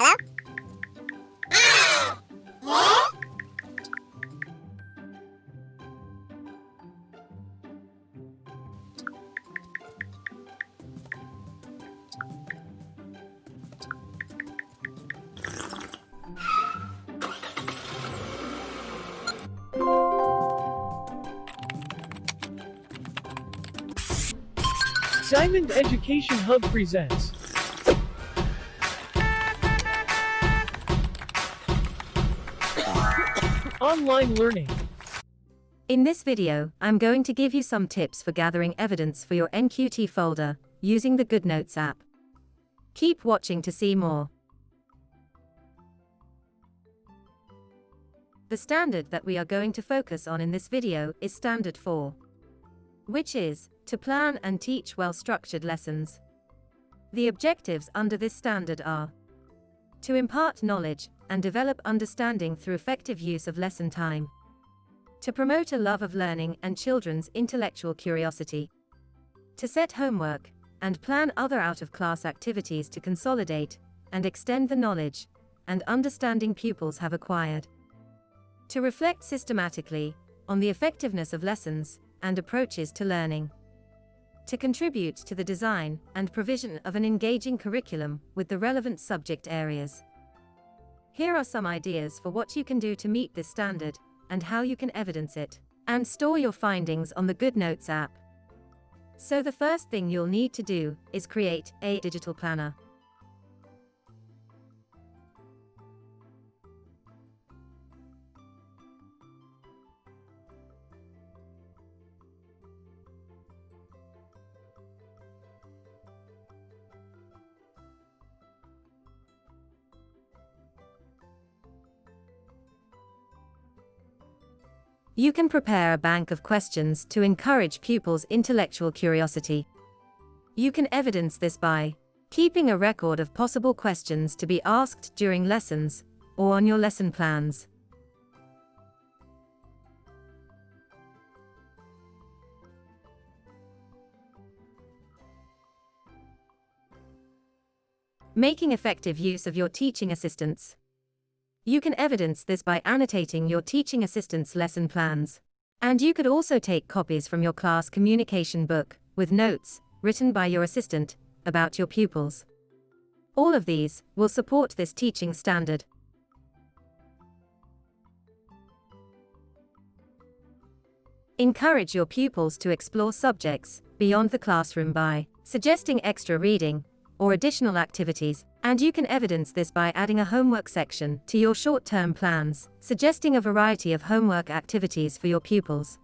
Hello? Diamond Education Hub presents Online Learning. In this video, I'm going to give you some tips for gathering evidence for your NQT folder using the Goodnotes app. Keep watching to see more. The standard that we are going to focus on in this video is Standard 4, which is to plan and teach well-structured lessons. The objectives under this standard are to impart knowledge and develop understanding through effective use of lesson time, to promote a love of learning and children's intellectual curiosity, to set homework and plan other out-of-class activities to consolidate and extend the knowledge and understanding pupils have acquired, to reflect systematically on the effectiveness of lessons and approaches to learning, to contribute to the design and provision of an engaging curriculum with the relevant subject areas. Here are some ideas for what you can do to meet this standard and how you can evidence it and store your findings on the Goodnotes app. So the first thing you'll need to do is create a digital planner. You can prepare a bank of questions to encourage pupils' intellectual curiosity. You can evidence this by keeping a record of possible questions to be asked during lessons or on your lesson plans. Making effective use of your teaching assistants. You can evidence this by annotating your teaching assistant's lesson plans. And you could also take copies from your class communication book, with notes, written by your assistant, about your pupils. All of these will support this teaching standard. Encourage your pupils to explore subjects beyond the classroom by suggesting extra reading or additional activities, and you can evidence this by adding a homework section to your short-term plans, suggesting a variety of homework activities for your pupils.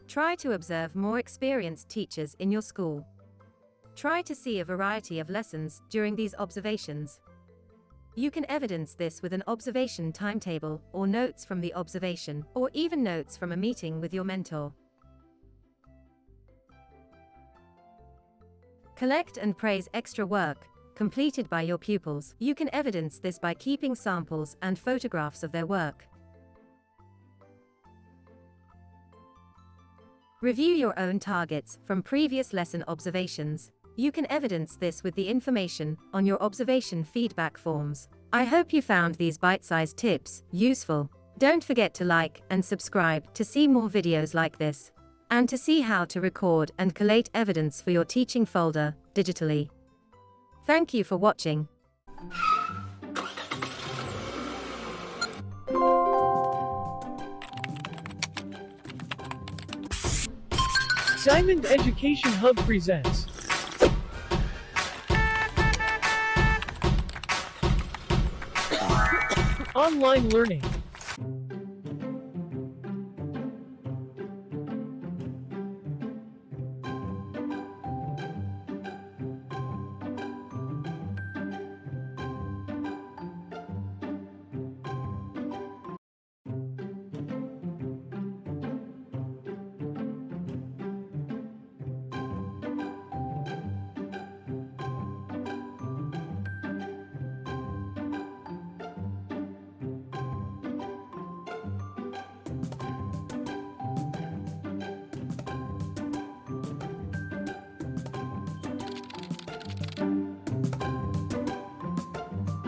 Try to observe more experienced teachers in your school. Try to see a variety of lessons during these observations. You can evidence this with an observation timetable or notes from the observation, or even notes from a meeting with your mentor. Collect and praise extra work completed by your pupils. You can evidence this by keeping samples and photographs of their work. Review your own targets from previous lesson observations. You can evidence this with the information on your observation feedback forms. I hope you found these bite-sized tips useful. Don't forget to like and subscribe to see more videos like this, and to see how to record and collate evidence for your teaching folder digitally. Thank you for watching. Diamond Education Hub presents Online Learning.